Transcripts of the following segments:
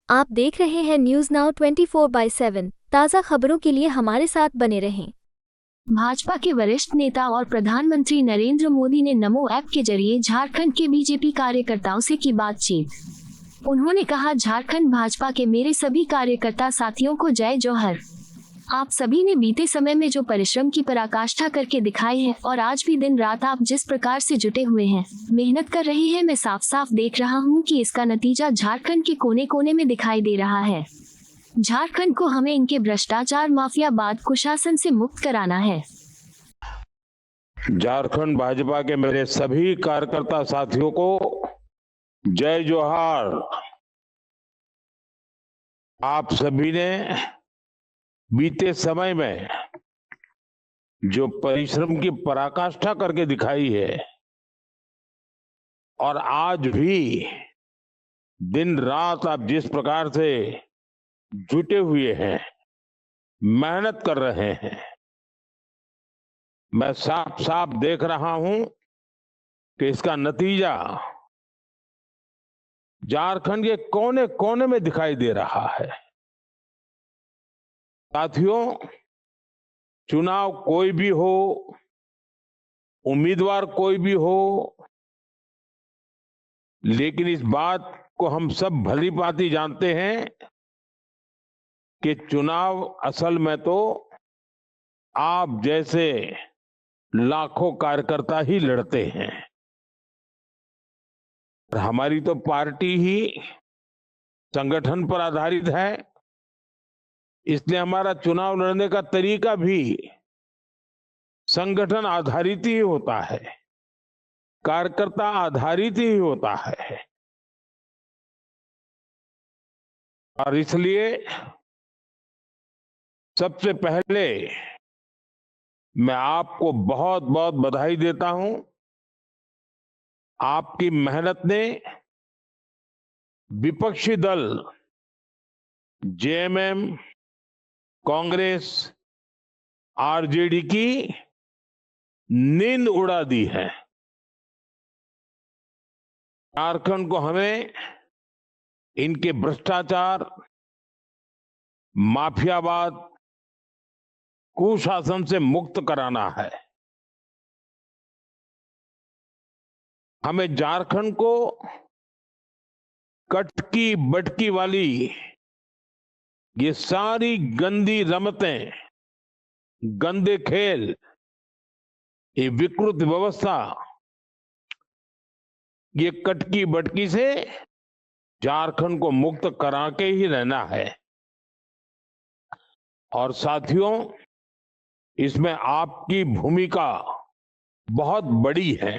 आप देख रहे हैं न्यूज नाउ 24/7 ताज़ा खबरों के लिए हमारे साथ बने रहें। भाजपा के वरिष्ठ नेता और प्रधानमंत्री नरेंद्र मोदी ने नमो ऐप के जरिए झारखंड के बीजेपी कार्यकर्ताओं से की बातचीत। उन्होंने कहा, झारखंड भाजपा के मेरे सभी कार्यकर्ता साथियों को जय जोहर। आप सभी ने बीते समय में जो परिश्रम की पराकाष्ठा करके दिखाई है और आज भी दिन रात आप जिस प्रकार से जुटे हुए हैं, मेहनत कर रहे हैं, मैं साफ साफ देख रहा हूं कि इसका नतीजा झारखंड के कोने कोने में दिखाई दे रहा है। झारखंड को हमें इनके भ्रष्टाचार माफियाबाद कुशासन से मुक्त कराना है। झारखंड भाजपा के मेरे सभी कार्यकर्ता साथियों को जय जोहार। आप सभी ने बीते समय में जो परिश्रम की पराकाष्ठा करके दिखाई है और आज भी दिन रात आप जिस प्रकार से जुटे हुए हैं, मेहनत कर रहे हैं, मैं साफ साफ देख रहा हूं कि इसका नतीजा झारखंड के कोने कोने में दिखाई दे रहा है। साथियों, चुनाव कोई भी हो, उम्मीदवार कोई भी हो, लेकिन इस बात को हम सब भली भांति जानते हैं कि चुनाव असल में तो आप जैसे लाखों कार्यकर्ता ही लड़ते हैं। हमारी तो पार्टी ही संगठन पर आधारित है, इसलिए हमारा चुनाव लड़ने का तरीका भी संगठन आधारित ही होता है, कार्यकर्ता आधारित ही होता है। और इसलिए सबसे पहले मैं आपको बहुत बहुत बधाई देता हूं। आपकी मेहनत ने विपक्षी दल जेएमएम, कांग्रेस, आरजेडी की नींद उड़ा दी है। झारखंड को हमें इनके भ्रष्टाचार, माफियावाद, कुशासन से मुक्त कराना है। हमें झारखंड को कटकी बटकी वाली ये सारी गंदी रमतें, गंदे खेल, ये विकृत व्यवस्था, ये कटकी बटकी से झारखंड को मुक्त करा के ही रहना है। और साथियों, इसमें आपकी भूमिका बहुत बड़ी है।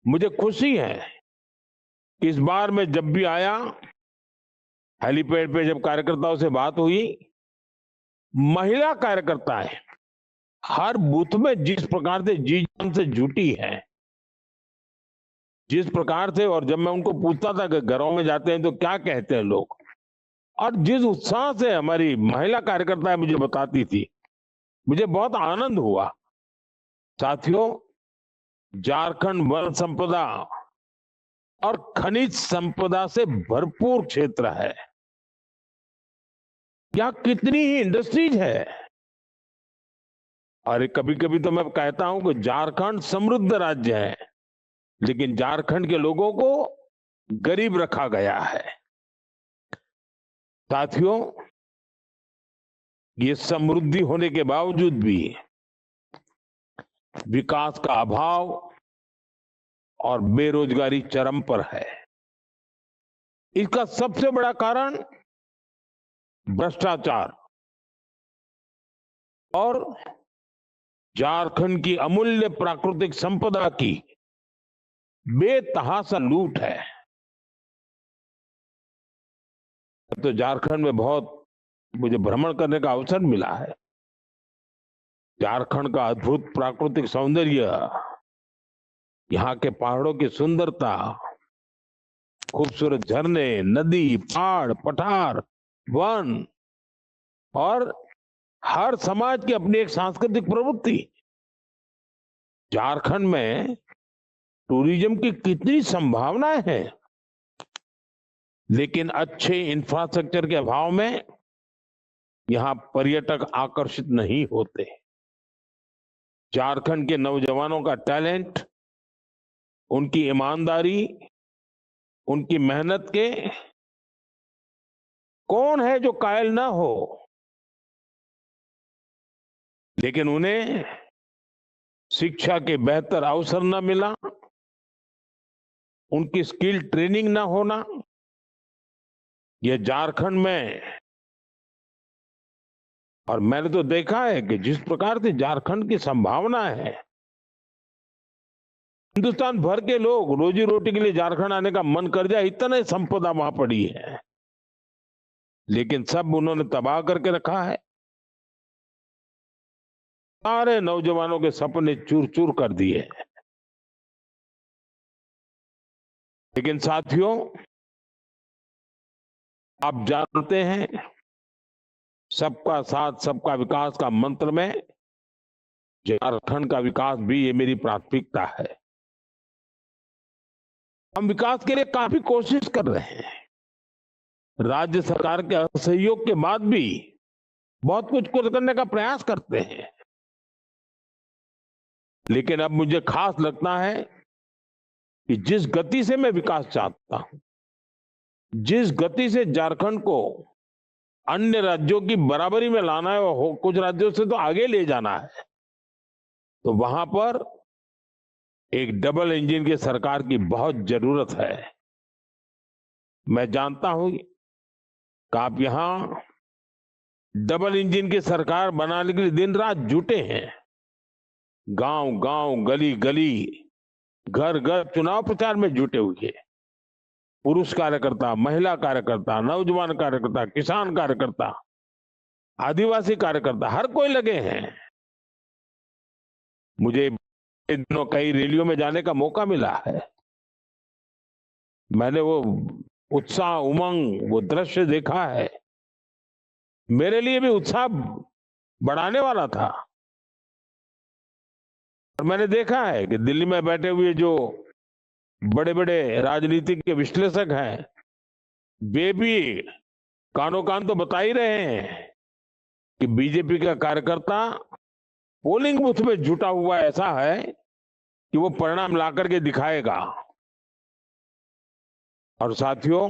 मुझे खुशी है कि इस बार मैं जब भी आया, हेलीपैड पे जब कार्यकर्ताओं से बात हुई, महिला कार्यकर्ताएं हर बूथ में जिस प्रकार से जी जान से जुटी है, जिस प्रकार से, और जब मैं उनको पूछता था कि घरों में जाते हैं तो क्या कहते हैं लोग, और जिस उत्साह से हमारी महिला कार्यकर्ताएं मुझे बताती थी, मुझे बहुत आनंद हुआ। साथियों, झारखंड वन संपदा और खनिज संपदा से भरपूर क्षेत्र है। यहाँ कितनी ही इंडस्ट्रीज है। और कभी कभी तो मैं कहता हूं कि झारखंड समृद्ध राज्य है, लेकिन झारखंड के लोगों को गरीब रखा गया है। साथियों, ये समृद्धि होने के बावजूद भी विकास का अभाव और बेरोजगारी चरम पर है। इसका सबसे बड़ा कारण भ्रष्टाचार और झारखंड की अमूल्य प्राकृतिक संपदा की बेतहाशा लूट है। तो झारखंड में बहुत मुझे भ्रमण करने का अवसर मिला है। झारखंड का अद्भुत प्राकृतिक सौंदर्य, यहाँ के पहाड़ों की सुंदरता, खूबसूरत झरने, नदी, पहाड़, पठार, वन, और हर समाज की अपनी एक सांस्कृतिक प्रवृत्ति। झारखंड में टूरिज्म की कितनी संभावनाएं हैं। लेकिन अच्छे इंफ्रास्ट्रक्चर के अभाव में यहां पर्यटक आकर्षित नहीं होते। झारखंड के नौजवानों का टैलेंट, उनकी ईमानदारी, उनकी मेहनत के कौन है जो कायल ना हो, लेकिन उन्हें शिक्षा के बेहतर अवसर न मिला, उनकी स्किल ट्रेनिंग ना होना, ये झारखंड में, और मैंने तो देखा है कि जिस प्रकार से झारखंड की संभावना है, हिंदुस्तान भर के लोग रोजी रोटी के लिए झारखंड आने का मन कर जाए, इतने संपदा वहां पड़ी है, लेकिन सब उन्होंने तबाह करके रखा है। सारे नौजवानों के सपने चूर चूर कर दिए। लेकिन साथियों, आप जानते हैं, सबका साथ सबका विकास का मंत्र में झारखंड का विकास भी ये मेरी प्राथमिकता है। हम विकास के लिए काफी कोशिश कर रहे हैं। राज्य सरकार के सहयोग के बाद भी बहुत कुछ करने का प्रयास करते हैं, लेकिन अब मुझे खास लगता है कि जिस गति से मैं विकास चाहता हूं, जिस गति से झारखंड को अन्य राज्यों की बराबरी में लाना है और कुछ राज्यों से तो आगे ले जाना है, तो वहां पर एक डबल इंजन की सरकार की बहुत जरूरत है। मैं जानता हूं कि आप यहां डबल इंजन की सरकार बनाने के लिए दिन रात जुटे हैं। गांव गांव, गली गली, घर घर चुनाव प्रचार में जुटे हुए, पुरुष कार्यकर्ता, महिला कार्यकर्ता, नौजवान कार्यकर्ता, किसान कार्यकर्ता, आदिवासी कार्यकर्ता, हर कोई लगे हैं। मुझे इन दिनों कई रैलियों में जाने का मौका मिला है। मैंने वो उत्साह, उमंग, वो दृश्य देखा है। मेरे लिए भी उत्साह बढ़ाने वाला था। और मैंने देखा है कि दिल्ली में बैठे हुए जो बड़े बड़े राजनीतिक के विश्लेषक हैं, वे भी कानो कान तो बता ही रहे हैं कि बीजेपी का कार्यकर्ता पोलिंग बूथ में जुटा हुआ ऐसा है कि वो परिणाम ला करके दिखाएगा। और साथियों,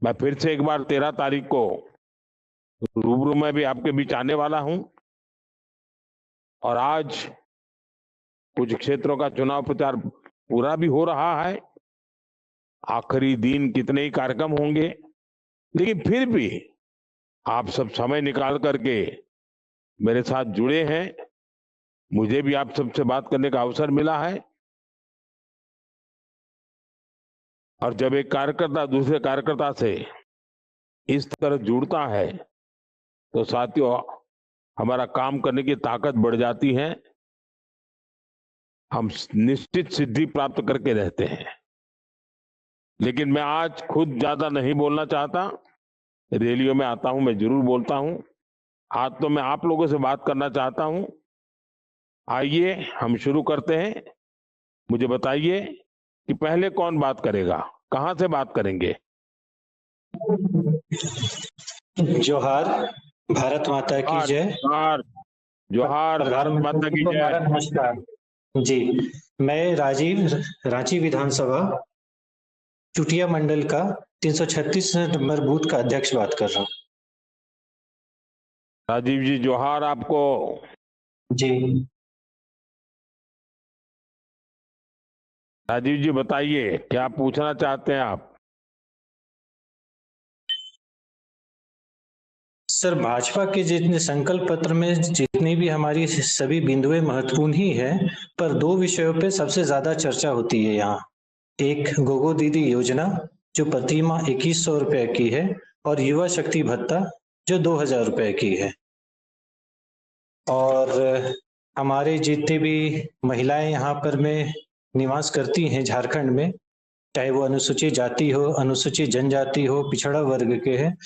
मैं फिर से एक बार 13 तारीख को रूबरू में भी आपके बीच आने वाला हूं। और आज कुछ क्षेत्रों का चुनाव प्रचार पूरा भी हो रहा है। आखिरी दिन कितने ही कार्यक्रम होंगे, लेकिन फिर भी आप सब समय निकाल करके मेरे साथ जुड़े हैं। मुझे भी आप सबसे बात करने का अवसर मिला है। और जब एक कार्यकर्ता दूसरे कार्यकर्ता से इस तरह जुड़ता है, तो साथियों, हमारा काम करने की ताकत बढ़ जाती है। हम निश्चित सिद्धि प्राप्त करके रहते हैं। लेकिन मैं आज खुद ज्यादा नहीं बोलना चाहता। रैलियों में आता हूं, मैं जरूर बोलता हूं। आज तो मैं आप लोगों से बात करना चाहता हूं। आइए हम शुरू करते हैं। मुझे बताइए कि पहले कौन बात करेगा, कहां से बात करेंगे? जोहार, भारत माता की जय। जोहार, जोहार, भारत माता की जय। नमस्कार जी, मैं राजीव, रांची विधानसभा चुटिया मंडल का 336 नंबर बूथ का अध्यक्ष बात कर रहा हूँ। राजीव जी, जोहार आपको। जी राजीव जी, बताइए क्या पूछना चाहते हैं आप? सर, भाजपा के जितने संकल्प पत्र में जितनी भी हमारी सभी बिंदुएं महत्वपूर्ण ही है, पर 2 विषयों पे सबसे ज्यादा चर्चा होती है यहाँ। एक गोगो दीदी योजना जो प्रति माह 2100 रुपए की है, और युवा शक्ति भत्ता जो 2000 रुपए की है। और हमारे जितने भी महिलाएं यहाँ पर में निवास करती हैं झारखंड में, चाहे वो अनुसूचित जाति हो, अनुसूचित जनजाति हो, पिछड़ा वर्ग के हैं,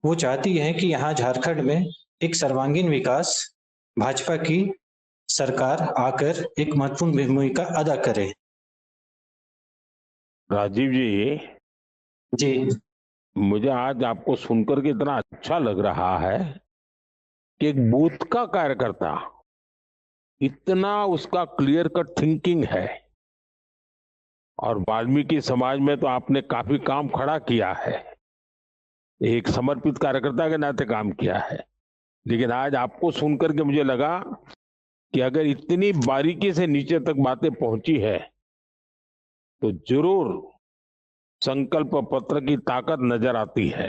वो चाहती हैं कि यहाँ झारखंड में एक सर्वांगीण विकास भाजपा की सरकार आकर एक महत्वपूर्ण भूमिका अदा करे। राजीव जी, जी मुझे आज आपको सुनकर के इतना अच्छा लग रहा है कि एक बूथ का कार्यकर्ता इतना उसका क्लियर कट थिंकिंग है। और वाल्मीकि समाज में तो आपने काफी काम खड़ा किया है, एक समर्पित कार्यकर्ता के नाते काम किया है। लेकिन आज आपको सुनकर के मुझे लगा कि अगर इतनी बारीकी से नीचे तक बातें पहुंची है तो जरूर संकल्प पत्र की ताकत नजर आती है।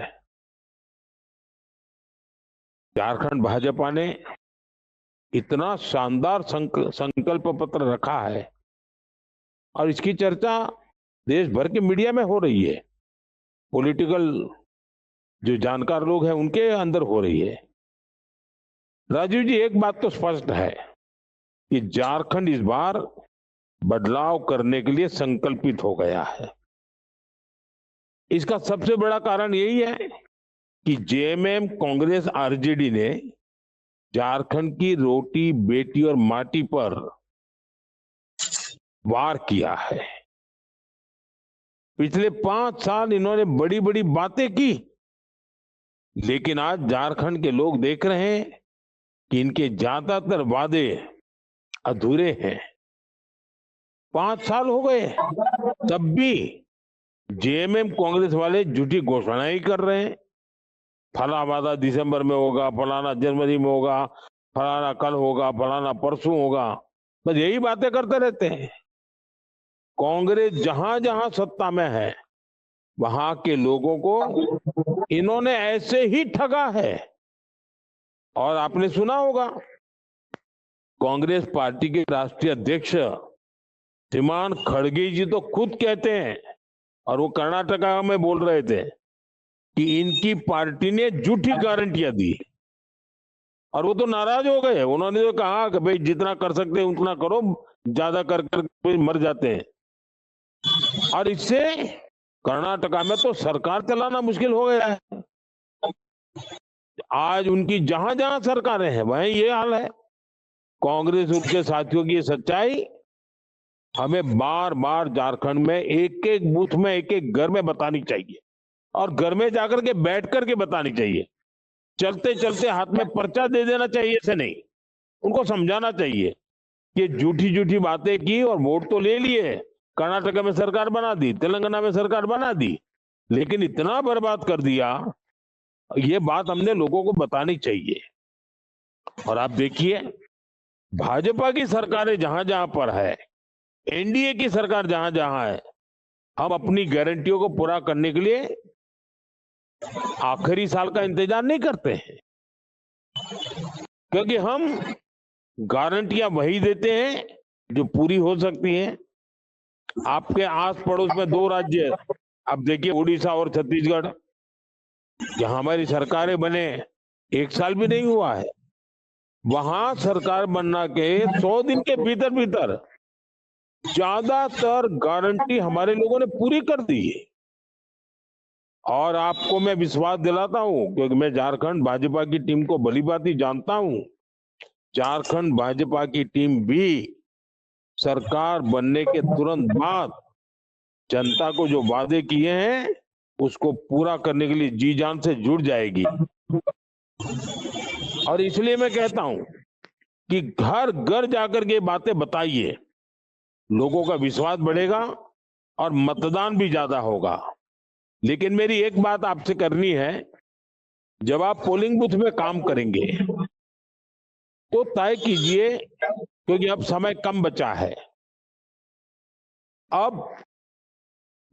झारखंड भाजपा ने इतना शानदार संकल्प पत्र रखा है और इसकी चर्चा देश भर के मीडिया में हो रही है, पॉलिटिकल जो जानकार लोग हैं उनके अंदर हो रही है। राजीव जी, एक बात तो स्पष्ट है कि झारखंड इस बार बदलाव करने के लिए संकल्पित हो गया है। इसका सबसे बड़ा कारण यही है कि जेएमएम, कांग्रेस, आरजेडी ने झारखंड की रोटी, बेटी और माटी पर वार किया है। पिछले 5 साल इन्होंने बड़ी बड़ी बातें की, लेकिन आज झारखंड के लोग देख रहे हैं कि इनके ज्यादातर वादे अधूरे हैं। 5 साल हो गए, तब भी जेएमएम, कांग्रेस वाले झूठी घोषणाएं ही कर रहे हैं। फला वादा दिसंबर में होगा, फलाना जनवरी में होगा, फलाना कल होगा, फलाना परसों होगा, बस यही बातें करते रहते हैं। कांग्रेस जहां जहां सत्ता में है वहां के लोगों को इन्होंने ऐसे ही ठगा है। और आपने सुना होगा, कांग्रेस पार्टी के राष्ट्रीय अध्यक्ष श्रीमान खड़गे जी तो खुद कहते हैं, और वो कर्नाटका में बोल रहे थे कि इनकी पार्टी ने झूठी गारंटियां दी, और वो तो नाराज हो गए। उन्होंने तो कहा कि भाई जितना कर सकते हैं उतना करो, ज्यादा कर कर मर जाते हैं। और इससे कर्नाटका में तो सरकार चलाना मुश्किल हो गया है। आज उनकी जहां जहां सरकारें हैं वहीं ये हाल है। कांग्रेस उनके साथियों की सच्चाई हमें बार बार झारखंड में एक एक बूथ में, एक एक घर में बतानी चाहिए, और घर में जाकर के बैठ करके बतानी चाहिए। चलते चलते हाथ में पर्चा दे देना चाहिए, ऐसे नहीं। उनको समझाना चाहिए कि झूठी झूठी बातें की और वोट तो ले लिए, कर्नाटक में सरकार बना दी, तेलंगाना में सरकार बना दी, लेकिन इतना बर्बाद कर दिया, ये बात हमने लोगों को बतानी चाहिए। और आप देखिए, भाजपा की सरकारें जहां जहां पर है, एनडीए की सरकार जहां जहां है, हम अपनी गारंटियों को पूरा करने के लिए आखिरी साल का इंतजार नहीं करते हैं, क्योंकि हम गारंटियां वही देते हैं जो पूरी हो सकती हैं। आपके आस पड़ोस में 2 राज्य, अब देखिए उड़ीसा और छत्तीसगढ़, जहां हमारी सरकारें बने 1 साल भी नहीं हुआ है, वहां सरकार बनना के 100 दिन के भीतर भीतर ज्यादातर गारंटी हमारे लोगों ने पूरी कर दी है। और आपको मैं विश्वास दिलाता हूं, क्योंकि मैं झारखंड भाजपा की टीम को भलीभांति जानता हूं, झारखंड भाजपा की टीम भी सरकार बनने के तुरंत बाद जनता को जो वादे किए हैं उसको पूरा करने के लिए जी जान से जुड़ जाएगी। और इसलिए मैं कहता हूं कि घर घर जाकर के बातें बताइए, लोगों का विश्वास बढ़ेगा और मतदान भी ज्यादा होगा। लेकिन मेरी एक बात आपसे करनी है, जब आप पोलिंग बूथ में काम करेंगे तो तय कीजिए, क्योंकि अब समय कम बचा है। अब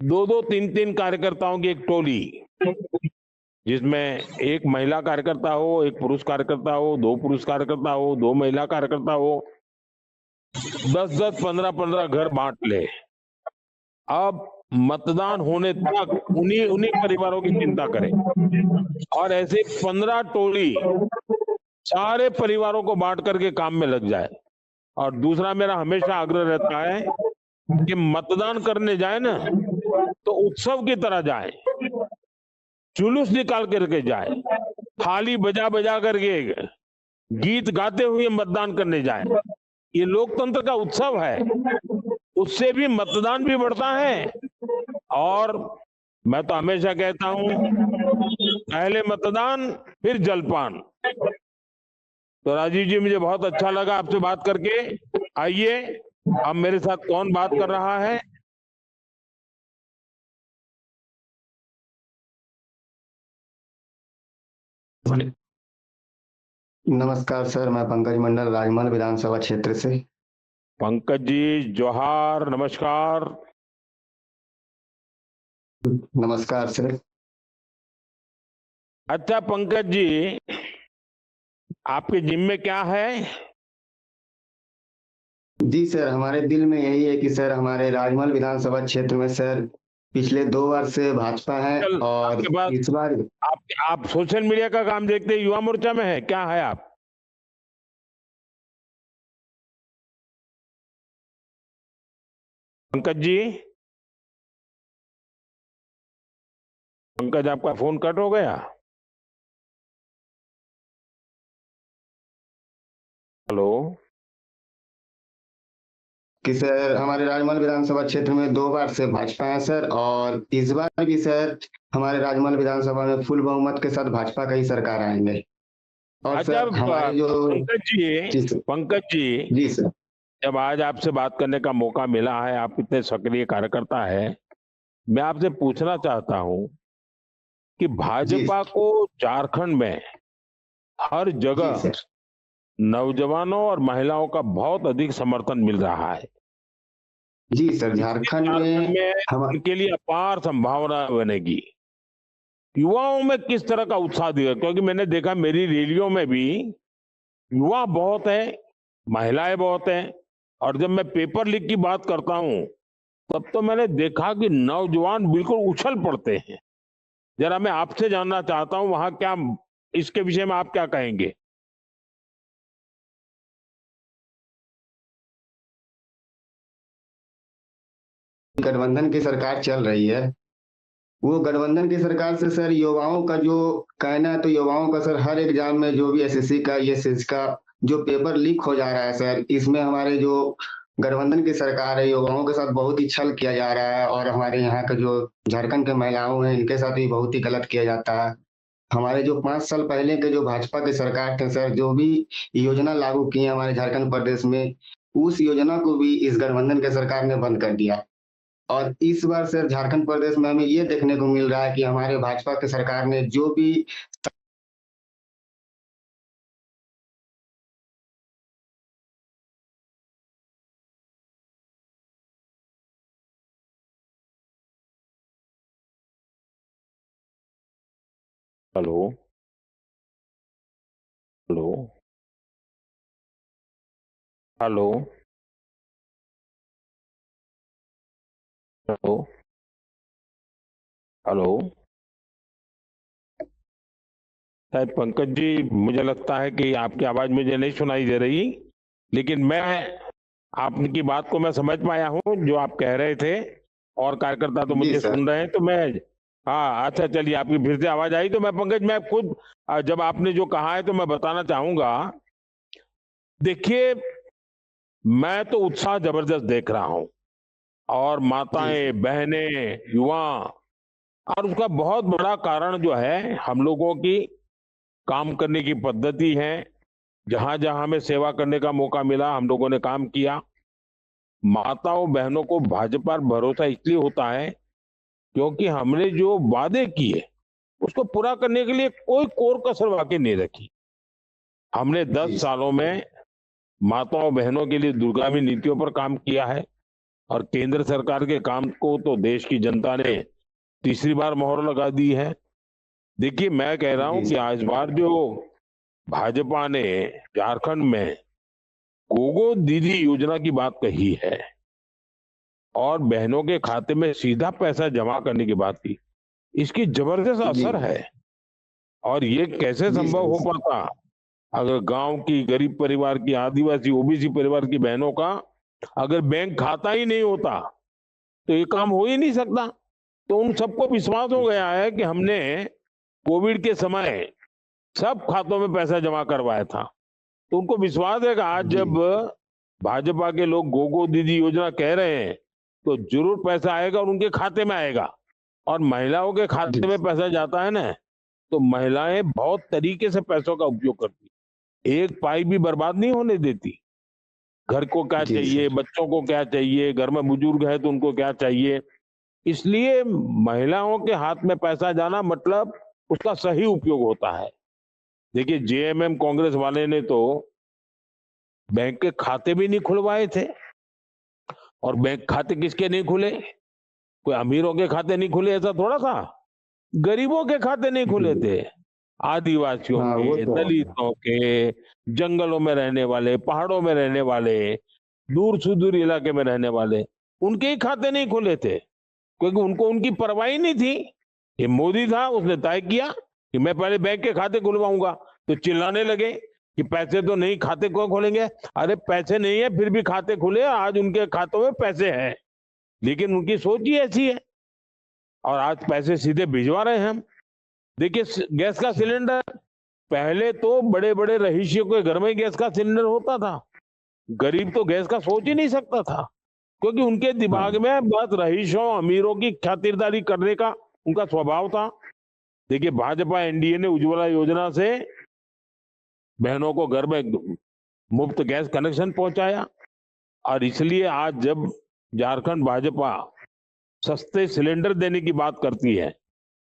2-2, 3-3 कार्यकर्ताओं की एक टोली, जिसमें एक महिला कार्यकर्ता हो, एक पुरुष कार्यकर्ता हो, 2 पुरुष कार्यकर्ता हो, 2 महिला कार्यकर्ता हो, 10-10, 15-15 घर बांट ले। अब मतदान होने तक उन्हीं परिवारों की चिंता करें, और ऐसे 15 टोली सारे परिवारों को बांट करके काम में लग जाए। और दूसरा मेरा हमेशा आग्रह रहता है कि मतदान करने जाए ना तो उत्सव की तरह जाए, जुलूस निकाल करके जाए, थाली बजा बजा करके गीत गाते हुए मतदान करने जाए। ये लोकतंत्र का उत्सव है, उससे भी मतदान भी बढ़ता है और मैं तो हमेशा कहता हूं, पहले मतदान फिर जलपान। तो राजीव जी, मुझे बहुत अच्छा लगा आपसे बात करके। आइए, अब मेरे साथ कौन बात कर रहा है? नमस्कार सर, मैं पंकज मंडल राजमहल विधानसभा क्षेत्र से। पंकज जी, जोहार, नमस्कार। नमस्कार सर। अच्छा पंकज जी, आपके जिम में क्या है? जी सर, हमारे दिल में यही है कि सर हमारे राजमहल विधानसभा क्षेत्र में सर पिछले 2 बार से भाजपा है चल, और आपके पास इस बार आप सोशल मीडिया का काम देखते हैं, युवा मोर्चा में है, क्या है आप? पंकज जी, पंकज आपका फोन कट हो गया। हेलो। कि सर हमारे राजमहल विधानसभा क्षेत्र में 2 बार से भाजपा है सर, और इस बार भी सर हमारे राजमहल विधानसभा में फुल बहुमत के साथ भाजपा का ही सरकार आएंगे। और अच्छा सर हमारे जो पंकज जी, जी सर, जब आज आपसे बात करने का मौका मिला है, आप इतने सक्रिय कार्यकर्ता है, मैं आपसे पूछना चाहता हूं कि भाजपा को झारखंड में हर जी जगह सर, नौजवानों और महिलाओं का बहुत अधिक समर्थन मिल रहा है। जी सर, झारखंड झारखंड में में इनके लिए अपार संभावना बनेगी। युवाओं में किस तरह का उत्साह दिखेगा? क्योंकि मैंने देखा मेरी रैलियों में भी युवा बहुत है, महिलाएं बहुत हैं, और जब मैं पेपर लीक की बात करता हूं तब तो मैंने देखा कि नौजवान बिल्कुल उछल पड़ते हैं। जरा मैं आपसे जानना चाहता हूं, वहां क्या, इसके विषय में आप क्या कहेंगे? गठबंधन की सरकार चल रही है, वो गठबंधन की सरकार से सर युवाओं का जो कहना है, तो युवाओं का सर हर एग्जाम में जो भी एसएससी का एसएससी का जो पेपर लीक हो जा रहा है सर, इसमें हमारे जो गठबंधन की सरकार है युवाओं के साथ बहुत ही छल किया जा रहा है, और हमारे यहाँ का जो झारखंड के महिलाओं हैं इनके साथ भी बहुत ही गलत किया जाता है। हमारे जो 5 साल पहले के जो भाजपा की सरकार थे सर, जो भी योजना लागू की है हमारे झारखंड प्रदेश में, उस योजना को भी इस गठबंधन के सरकार ने बंद कर दिया। और इस बार सर झारखंड प्रदेश में हमें ये देखने को मिल रहा है कि हमारे भाजपा की सरकार ने जो भी hello, hello, hello, hello, hello. शायद पंकज जी, मुझे लगता है कि आपकी आवाज मुझे नहीं सुनाई दे रही, लेकिन मैं आपकी बात को मैं समझ पाया हूं जो आप कह रहे थे, और कार्यकर्ता तो जी मुझे सर, सुन रहे हैं। तो मैं, हाँ, अच्छा, चलिए, आपकी फिर से आवाज आई तो मैं पंकज, मैं खुद जब आपने जो कहा है तो मैं बताना चाहूंगा। देखिए, मैं तो उत्साह जबरदस्त देख रहा हूं, और जी सर, माताएं, बहनें, युवा, और उसका बहुत बड़ा कारण जो है हम लोगों की काम करने की पद्धति है। जहां जहां हमें सेवा करने का मौका मिला, हम लोगों ने काम किया। माताओं बहनों को भाजपा पर भरोसा इसलिए होता है क्योंकि हमने जो वादे किए उसको पूरा करने के लिए कोई कोर कसर बाकी नहीं रखी। हमने 10 जी सालों में माताओं बहनों के लिए दूरगामी नीतियों पर काम किया है, और केंद्र सरकार के काम को तो देश की जनता ने तीसरी बार मोहर लगा दी है। देखिए, मैं कह रहा हूं जी कि आज बार जो भाजपा ने झारखंड में गोगो दीदी योजना की बात कही है, और बहनों के खाते में सीधा पैसा जमा करने की बात की, इसकी जबरदस्त जी असर है। और ये कैसे जी संभव हो सर, पाता अगर गांव की, गरीब परिवार की, आदिवासी ओबीसी परिवार की बहनों का अगर बैंक खाता ही नहीं होता तो ये काम हो ही नहीं सकता। तो उन सबको विश्वास हो गया है कि हमने कोविड के समय सब खातों में पैसा जमा करवाया था, तो उनको विश्वास है कि आज जी जब भाजपा के लोग गोगो दीदी योजना कह रहे हैं तो जरूर पैसा आएगा और उनके खाते में आएगा। और महिलाओं के खाते में पैसा जाता है ना, तो महिलाएं बहुत तरीके से पैसों का उपयोग करती है, एक पाई भी बर्बाद नहीं होने देती। घर को क्या जी चाहिए, सर। बच्चों को क्या चाहिए, घर में बुजुर्ग है तो उनको क्या चाहिए, इसलिए महिलाओं के हाथ में पैसा जाना मतलब उसका सही उपयोग होता है। देखिए, जेएमएम कांग्रेस वाले ने तो बैंक के खाते भी नहीं खुलवाए थे, और बैंक खाते किसके नहीं खुले, कोई अमीरों के खाते नहीं खुले ऐसा थोड़ा था, गरीबों के खाते नहीं खुले थे, आदिवासियों हाँ, वो के, तो है। दलितों के, जंगलों में रहने वाले, पहाड़ों में रहने वाले, दूर सुदूर इलाके में रहने वाले, उनके ही खाते नहीं खुले थे, क्योंकि उनको उनकी परवाह ही नहीं थी। ये मोदी था, उसने तय किया कि मैं पहले बैंक के खाते खुलवाऊंगा, तो चिल्लाने लगे कि पैसे तो नहीं, खाते क्यों खोलेंगे। अरे पैसे नहीं है फिर भी खाते खुले, आज उनके खातों में पैसे हैं, लेकिन उनकी सोच ही ऐसी है, और आज पैसे सीधे भिजवा रहे हैं हम। देखिए, गैस का सिलेंडर, पहले तो बड़े बड़े रईसियों के घर में गैस का सिलेंडर होता था, गरीब तो गैस का सोच ही नहीं सकता था, क्योंकि उनके दिमाग में बस रईसों अमीरों की खातिरदारी करने का उनका स्वभाव था। देखिए, भाजपा एनडीए ने उज्ज्वला योजना से बहनों को घर में मुफ्त गैस कनेक्शन पहुंचाया, और इसलिए आज जब झारखंड भाजपा सस्ते सिलेंडर देने की बात करती है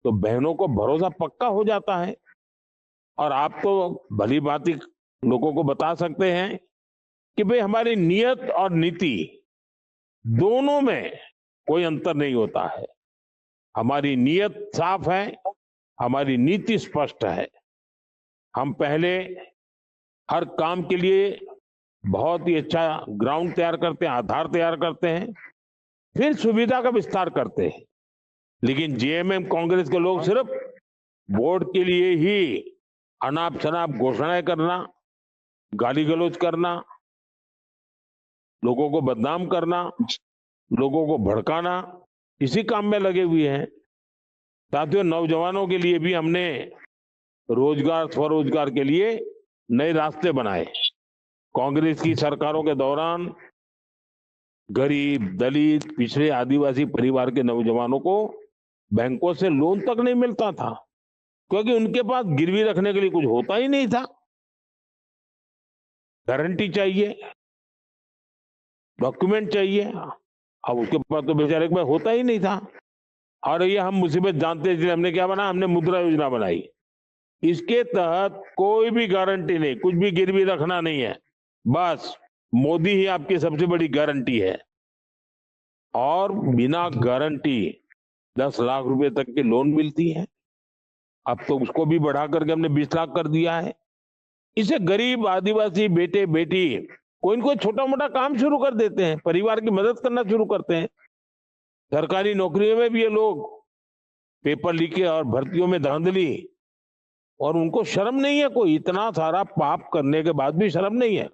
तो बहनों को भरोसा पक्का हो जाता है। और आप तो भली भांति लोगों को बता सकते हैं कि भाई हमारी नियत और नीति दोनों में कोई अंतर नहीं होता है। हमारी नियत साफ है, हमारी नीति स्पष्ट है। हम पहले हर काम के लिए बहुत ही अच्छा ग्राउंड तैयार करते हैं, आधार तैयार करते हैं, फिर सुविधा का विस्तार करते हैं। लेकिन जेएमएम कांग्रेस के लोग सिर्फ वोट के लिए ही अनाप शनाप घोषणाएं करना, गाली गलौज करना, लोगों को बदनाम करना, लोगों को भड़काना, इसी काम में लगे हुए हैं। साथियों, नौजवानों के लिए भी हमने रोजगार स्वरोजगार के लिए नए रास्ते बनाए। कांग्रेस की सरकारों के दौरान गरीब, दलित, पिछड़े, आदिवासी परिवार के नौजवानों को बैंकों से लोन तक नहीं मिलता था, क्योंकि उनके पास गिरवी रखने के लिए कुछ होता ही नहीं था। गारंटी चाहिए, डॉक्यूमेंट चाहिए, अब उसके पास तो बेचारे के पास होता ही नहीं था। और ये हम मुसीबत जानते थे, हमने क्या बना, हमने मुद्रा योजना बनाई। इसके तहत कोई भी गारंटी नहीं, कुछ भी गिरवी रखना नहीं है, बस मोदी ही आपकी सबसे बड़ी गारंटी है। और बिना गारंटी 10 लाख रुपए तक की लोन मिलती है। अब तो उसको भी बढ़ा करके हमने 20 लाख कर दिया है। इसे गरीब आदिवासी बेटे बेटी कोई न कोई छोटा मोटा काम शुरू कर देते हैं, परिवार की मदद करना शुरू करते हैं। सरकारी नौकरियों में भी ये लोग पेपर लीके और भर्तियों में धांधली, और उनको शर्म नहीं है, कोई इतना सारा पाप करने के बाद भी शर्म नहीं है।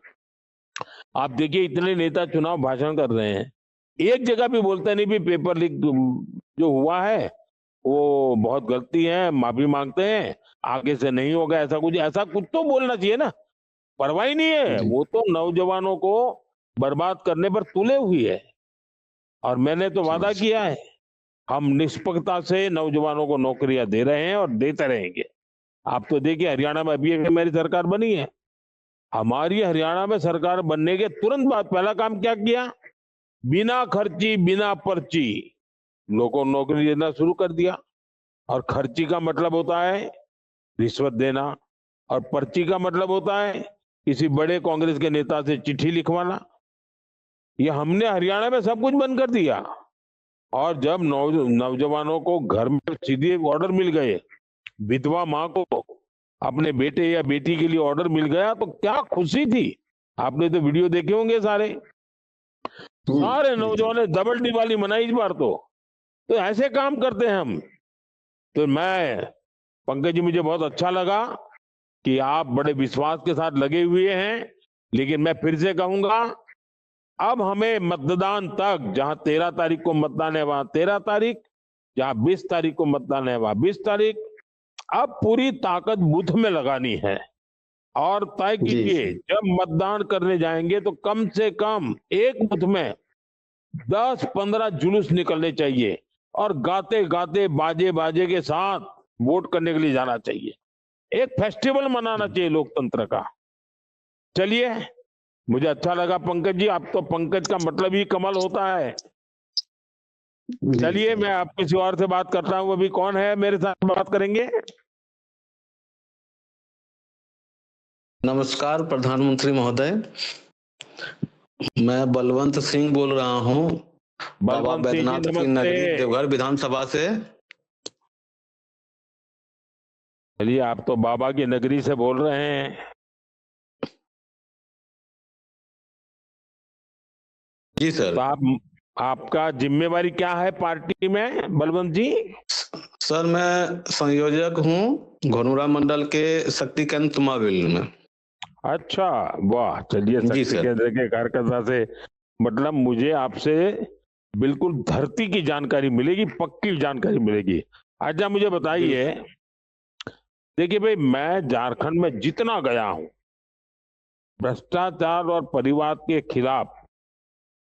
आप देखिए, इतने नेता चुनाव भाषण कर रहे हैं, एक जगह भी बोलते नहीं भी पेपर लीक जो हुआ है वो बहुत गलती है, माफी मांगते हैं, आगे से नहीं होगा, ऐसा कुछ तो बोलना चाहिए ना। परवाह ही नहीं है, वो तो नौजवानों को बर्बाद करने पर तुले हुई है। और मैंने तो वादा किया है, हम निष्पक्षता से नौजवानों को नौकरियां दे रहे हैं और देते रहेंगे। आप तो देखिए, हरियाणा में अभी मेरी सरकार बनी है, हमारी हरियाणा में सरकार बनने के तुरंत बाद पहला काम क्या किया, बिना खर्ची बिना पर्ची लोगों को नौकरी देना शुरू कर दिया। और खर्ची का मतलब होता है रिश्वत देना, और पर्ची का मतलब होता है किसी बड़े कांग्रेस के नेता से चिट्ठी लिखवाना। ये हमने हरियाणा में सब कुछ बंद कर दिया। और जब नौजवानों को घर में सीधे ऑर्डर मिल गए, विधवा माँ को अपने बेटे या बेटी के लिए ऑर्डर मिल गया, तो क्या खुशी थी। आपने तो वीडियो देखे होंगे, सारे नौजवानों ने डबल दिवाली मनाई इस बार। तो ऐसे काम करते हैं हम। तो मैं, पंकज जी, मुझे बहुत अच्छा लगा कि आप बड़े विश्वास के साथ लगे हुए हैं, लेकिन मैं फिर से कहूंगा, अब हमें मतदान तक, जहां 13 तारीख को मतदान है वहां 13 तारीख, जहां 20 तारीख को मतदान है वहां 20 तारीख, अब पूरी ताकत बूथ में लगानी है। और तय कीजिए, जब मतदान करने जाएंगे तो कम से कम एक बूथ में 10-15 जुलूस निकलने चाहिए। और गाते गाते बाजे बाजे के साथ वोट करने के लिए जाना चाहिए। एक फेस्टिवल मनाना चाहिए लोकतंत्र का। चलिए, मुझे अच्छा लगा पंकज जी, आप तो पंकज का मतलब ही कमल होता है। चलिए, मैं आप किसी और से बात करता हूँ। अभी कौन है मेरे साथ बात करेंगे? नमस्कार प्रधानमंत्री महोदय, मैं बलवंत सिंह बोल रहा हूँ, बाबा बलवंत सिंह जी, बैद्यनाथ की नमस्ते। नगरी देवघर विधानसभा से। चलिए, आप तो बाबा की नगरी से बोल रहे हैं। जी सर। तो आपका जिम्मेवारी क्या है पार्टी में बलवंत जी? सर, मैं संयोजक हूँ घोनुरा मंडल के शक्ति केंद्र तुमाविल में। अच्छा, वाह। चलिए, जी शक्ति सर। केंद्र के कार्यकर्ता से मतलब मुझे आपसे बिल्कुल धरती की जानकारी मिलेगी, पक्की जानकारी मिलेगी। अच्छा, मुझे बताइए, देखिए भाई, मैं झारखंड में जितना गया हूं, भ्रष्टाचार और परिवार के खिलाफ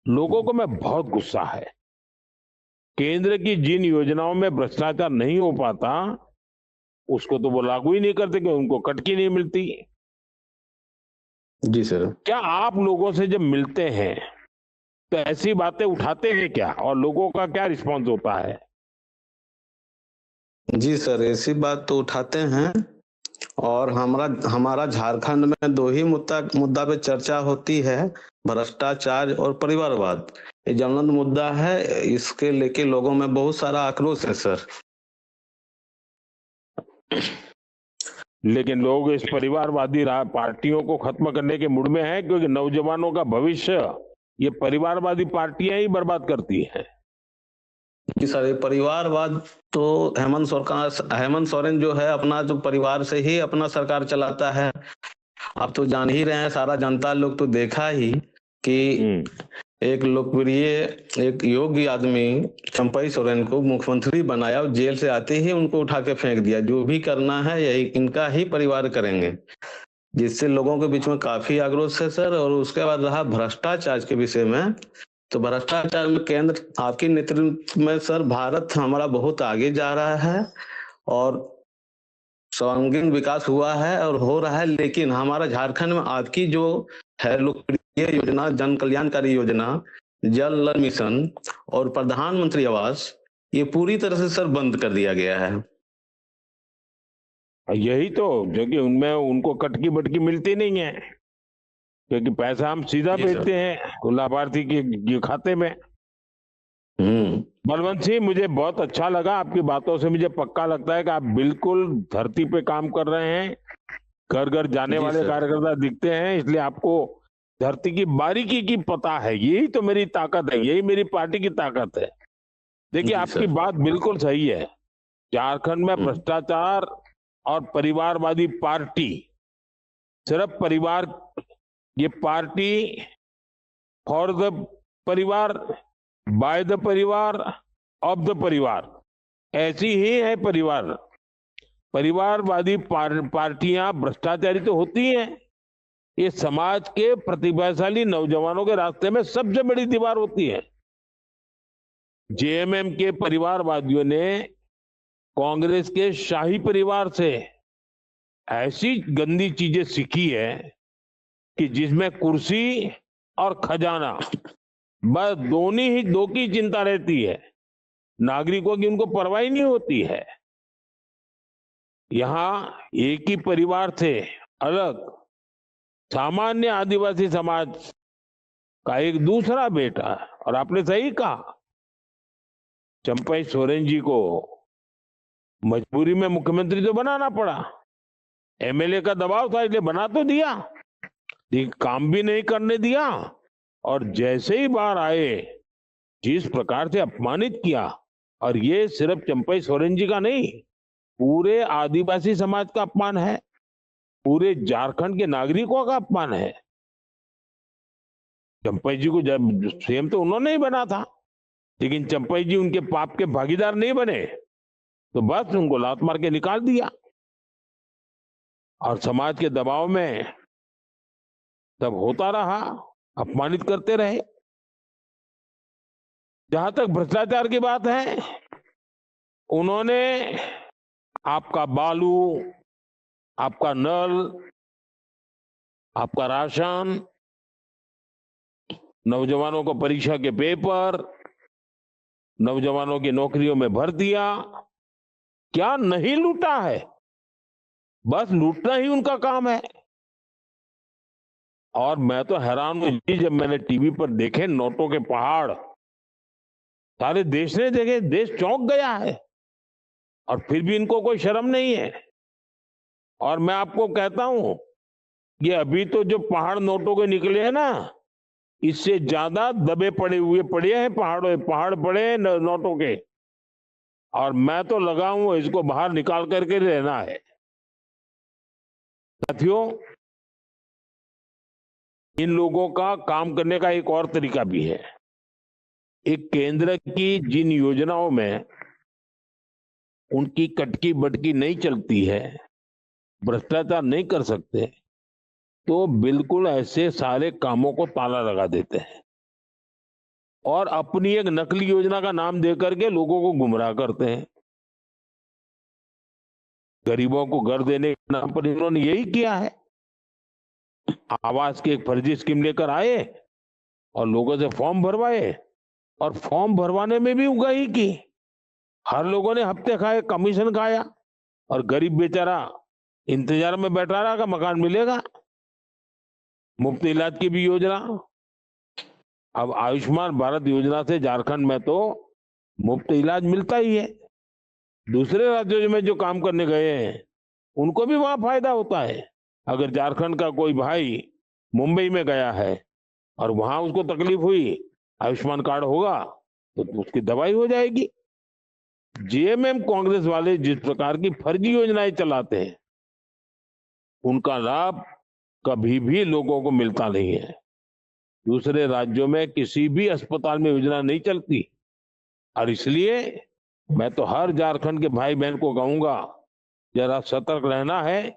लोगों को मैं बहुत गुस्सा है। केंद्र की जिन योजनाओं में भ्रष्टाचार नहीं हो पाता, उसको तो वो लागू ही नहीं करते कि उनको कटकी नहीं मिलती। जी सर। क्या आप लोगों से जब मिलते हैं तो ऐसी बातें उठाते हैं क्या, और लोगों का क्या रिस्पॉन्स होता है? जी सर, ऐसी बात तो उठाते हैं, और हमारा झारखंड में दो ही मुद्दा पे चर्चा होती है, भ्रष्टाचार और परिवारवाद। ये ज्वलंत मुद्दा है, इसके लेके लोगों में बहुत सारा आक्रोश है सर। लेकिन लोग इस परिवारवादी पार्टियों को खत्म करने के मूड में हैं, क्योंकि नौजवानों का भविष्य ये परिवारवादी पार्टियां ही बर्बाद करती हैं। जी सर, ये परिवारवाद तो हेमंत सोरेन जो है अपना जो परिवार से ही अपना सरकार चलाता है। आप तो जान ही रहे हैं, सारा जनता लोग तो देखा ही कि एक लोकप्रिय एक योग्य आदमी चंपई सोरेन को मुख्यमंत्री बनाया और जेल से आते ही उनको उठा के फेंक दिया। जो भी करना है यही इनका ही परिवार करेंगे, जिससे लोगों के बीच में काफी आक्रोश है सर। और उसके बाद रहा भ्रष्टाचार के विषय में, तो भ्रष्टाचार में केंद्र आपके नेतृत्व में सर भारत हमारा बहुत आगे जा रहा है और सर्वांगीण विकास हुआ है और हो रहा है। लेकिन हमारा झारखंड में आपकी जो है लोकप्रिय योजना, जन कल्याणकारी योजना, जल मिशन और प्रधानमंत्री आवास, ये पूरी तरह से सर बंद कर दिया गया है। यही तो, जो कि उनमें उनको कटकी बटकी मिलती नहीं है, क्योंकि पैसा हम सीधा भेजते हैं लाभार्थी के खाते में। बलवंत सिंह, मुझे बहुत अच्छा लगा आपकी बातों से। मुझे पक्का लगता है कि आप बिल्कुल धरती पे काम कर रहे हैं, घर घर जाने वाले कार्यकर्ता दिखते हैं, इसलिए आपको धरती की बारीकी की पता है। यही तो मेरी ताकत है, यही मेरी पार्टी की ताकत है। देखिए, आपकी बात बिल्कुल सही है। झारखंड में भ्रष्टाचार और परिवारवादी पार्टी, सिर्फ परिवार, ये पार्टी फॉर द परिवार, बाय द परिवार, ऑफ द परिवार, ऐसी ही है परिवार। परिवारवादी पार्टियां भ्रष्टाचारी तो होती हैं, ये समाज के प्रतिभाशाली नौजवानों के रास्ते में सबसे बड़ी दीवार होती है। जेएमएम के परिवारवादियों ने कांग्रेस के शाही परिवार से ऐसी गंदी चीजें सीखी है कि जिसमें कुर्सी और खजाना, बस दो की चिंता रहती है, नागरिकों की उनको परवाह नहीं होती है। यहां एक ही परिवार से अलग सामान्य आदिवासी समाज का एक दूसरा बेटा, और आपने सही कहा, चंपई सोरेन जी को मजबूरी में मुख्यमंत्री तो बनाना पड़ा, एमएलए का दबाव था इसलिए बना तो दिया, लेकिन काम भी नहीं करने दिया। और जैसे ही बाहर आए, जिस प्रकार से अपमानित किया, और ये सिर्फ चंपई सोरेन जी का नहीं, पूरे आदिवासी समाज का अपमान है, पूरे झारखंड के नागरिकों का अपमान है। चंपई जी को जब सीएम तो उन्होंने ही बना था, लेकिन चंपई जी उनके पाप के भागीदार नहीं बने, तो बस उनको लात मार के निकाल दिया, और समाज के दबाव में तब होता रहा, अपमानित करते रहे। जहां तक भ्रष्टाचार की बात है, उन्होंने आपका बालू, आपका नल, आपका राशन, नौजवानों को परीक्षा के पेपर, नौजवानों की नौकरियों में भर दिया। क्या नहीं लूटा है? बस लूटना ही उनका काम है। और मैं तो हैरान हूं जी, जब मैंने टीवी पर देखे नोटों के पहाड़, सारे देश ने देखे, देश चौंक गया है। और फिर भी इनको कोई शर्म नहीं है। और मैं आपको कहता हूं, ये अभी तो जो पहाड़ नोटों के निकले हैं ना, इससे ज्यादा दबे पड़े हैं पहाड़ पड़े हैं नोटों के। और मैं तो लगा हूं इसको बाहर निकाल करके रहना है। साथियों, इन लोगों का काम करने का एक और तरीका भी है। एक केंद्र की जिन योजनाओं में उनकी कटकी बटकी नहीं चलती है, भ्रष्टाचार नहीं कर सकते, तो बिल्कुल ऐसे सारे कामों को ताला लगा देते हैं और अपनी एक नकली योजना का नाम देकर के लोगों को गुमराह करते हैं। गरीबों को घर देने के नाम पर इन्होंने यही किया है। आवास की एक फर्जी स्कीम लेकर आए और लोगों से फॉर्म भरवाए, और फॉर्म भरवाने में भी उगाही की। हर लोगों ने हफ्ते खाए, कमीशन खाया, और गरीब बेचारा इंतजार में बैठा रहा कि मकान मिलेगा। मुफ्त इलाज की भी योजना। अब आयुष्मान भारत योजना से झारखंड में तो मुफ्त इलाज मिलता ही है। दूसरे राज्यों में जो काम करने गए हैं उनको भी वहां फायदा होता है। अगर झारखंड का कोई भाई मुंबई में गया है और वहां उसको तकलीफ हुई, आयुष्मान कार्ड होगा तो उसकी दवाई हो जाएगी। जेएमएम कांग्रेस वाले जिस प्रकार की फर्जी योजनाएं चलाते हैं, उनका लाभ कभी भी लोगों को मिलता नहीं है। दूसरे राज्यों में किसी भी अस्पताल में योजना नहीं चलती। और इसलिए मैं तो हर झारखंड के भाई बहन को कहूंगा, जरा सतर्क रहना है।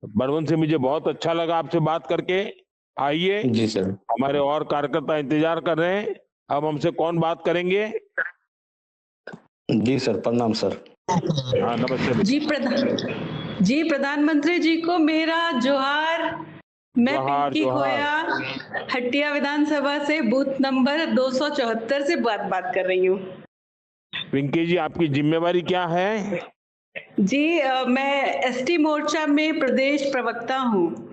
बड़वन से मुझे बहुत अच्छा लगा आपसे बात करके। आइए जी सर। हमारे और कार्यकर्ता इंतजार कर रहे हैं। अब हमसे कौन बात करेंगे? जी सर, प्रणाम सर। हाँ, नमस्ते जी प्रधानमंत्री जी को मेरा जोहार। मैं जोहार, पिंकी जोहार। खोया हटिया विधानसभा से बूथ नंबर 274 से बात कर रही हूँ। पिंकी जी, आपकी जिम्मेवारी क्या है? जी मैं एसटी मोर्चा में प्रदेश प्रवक्ता हूँ।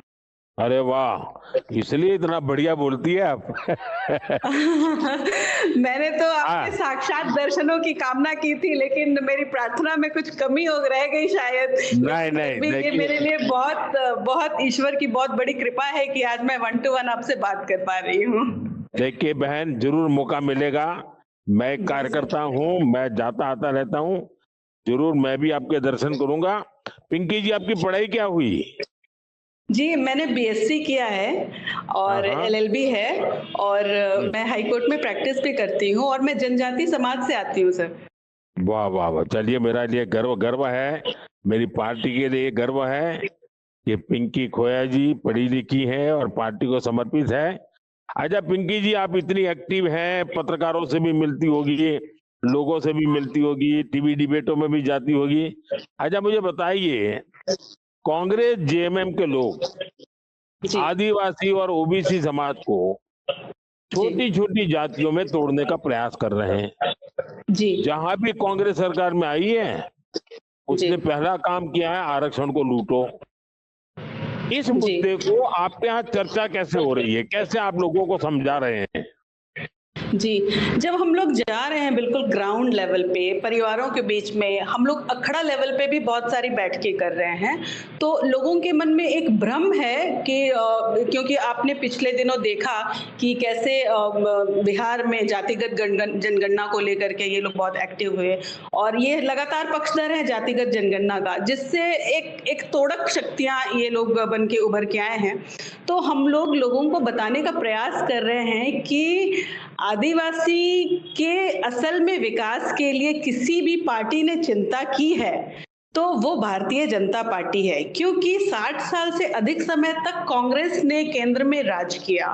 अरे वाह, इसलिए इतना बढ़िया बोलती है आप। मैंने तो आपके साक्षात दर्शनों की कामना की थी, लेकिन मेरी प्रार्थना में कुछ कमी हो रह गई शायद। नहीं, ये मेरे लिए बहुत ईश्वर की बहुत बड़ी कृपा है कि आज मैं 1 to 1 आपसे बात कर पा रही हूँ। देखिए बहन, जरूर मौका मिलेगा। मैं एक कार्यकर्ता हूँ, मैं जाता आता रहता हूँ, जरूर मैं भी आपके दर्शन करूंगा। पिंकी जी, आपकी पढ़ाई क्या हुई? जी मैंने बीएससी किया है और एलएलबी है, और मैं हाई कोर्ट में प्रैक्टिस भी करती हूँ, और मैं जनजाति समाज से आती हूँ सर। वाह वाह वाह, चलिए मेरा लिए गर्व है, मेरी पार्टी के लिए गर्व है कि पिंकी खोया जी पढ़ी लिखी हैं और पार्टी को समर्पित है। अच्छा पिंकी जी, आप इतनी एक्टिव हैं, पत्रकारों से भी मिलती होगी, लोगों से भी मिलती होगी, टीवी डिबेटों में भी जाती होगी। अच्छा मुझे बताइए, कांग्रेस जेएमएम के लोग आदिवासी और ओबीसी समाज को छोटी छोटी जातियों में तोड़ने का प्रयास कर रहे हैं। जी जहां भी कांग्रेस सरकार में आई है, उसने पहला काम किया है आरक्षण को लूटो। इस मुद्दे को आपके यहाँ चर्चा कैसे हो रही है, कैसे आप लोगों को समझा रहे हैं? जी, जब हम लोग जा रहे हैं बिल्कुल ग्राउंड लेवल पे, परिवारों के बीच में, हम लोग अखड़ा लेवल पे भी बहुत सारी बैठकें कर रहे हैं, तो लोगों के मन में एक भ्रम है कि क्योंकि आपने पिछले दिनों देखा कि कैसे बिहार में जातिगत जनगणना को लेकर के ये लोग बहुत एक्टिव हुए, और ये लगातार पक्षधर है जातिगत जनगणना का, जिससे एक तोड़क शक्तियां ये लोग बन के उभर के आए हैं। तो हम लोगों को बताने का प्रयास कर रहे हैं कि आदिवासी के असल में विकास के लिए किसी भी पार्टी ने चिंता की है तो वो भारतीय जनता पार्टी है, क्योंकि 60 साल से अधिक समय तक कांग्रेस ने केंद्र में राज किया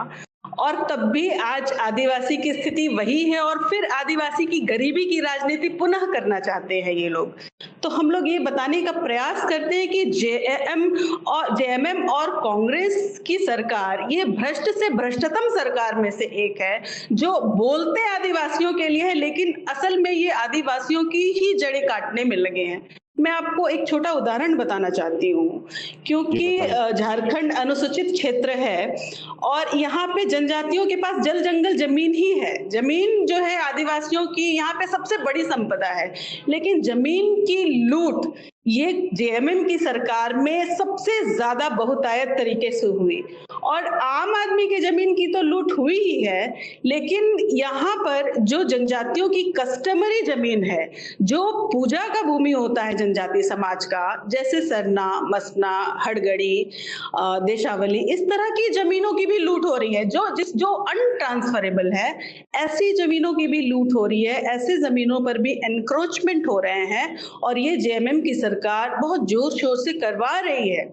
और तब भी आज आदिवासी की स्थिति वही है और फिर आदिवासी की गरीबी की राजनीति पुनः करना चाहते हैं ये लोग। तो हम लोग ये बताने का प्रयास करते हैं कि जेएमएम और कांग्रेस की सरकार ये भ्रष्ट से भ्रष्टतम सरकार में से एक है, जो बोलते आदिवासियों के लिए है लेकिन असल में ये आदिवासियों की ही जड़ें काटने में लगे हैं। मैं आपको एक छोटा उदाहरण बताना चाहती हूँ, क्योंकि झारखंड अनुसूचित क्षेत्र है और यहाँ पे जनजातियों के पास जल जंगल जमीन ही है। जमीन जो है आदिवासियों की यहाँ पे सबसे बड़ी संपदा है, लेकिन जमीन की लूट ये जेएमएम की सरकार में सबसे ज्यादा बहुतायत तरीके से हुई। और आम आदमी की जमीन की तो लूट हुई ही है, लेकिन यहाँ पर जो जनजातियों की कस्टमरी जमीन है, जो पूजा का भूमि होता है जनजाति समाज का, जैसे सरना, मसना, हड़गड़ी, देशावली, इस तरह की जमीनों की भी लूट हो रही है, जो अनट्रांसफरेबल है, ऐसी जमीनों की भी लूट हो रही है, ऐसे जमीनों पर भी एनक्रोचमेंट हो रहे हैं और ये जेएमएम की सरकार बहुत जोर शोर से करवा रही है।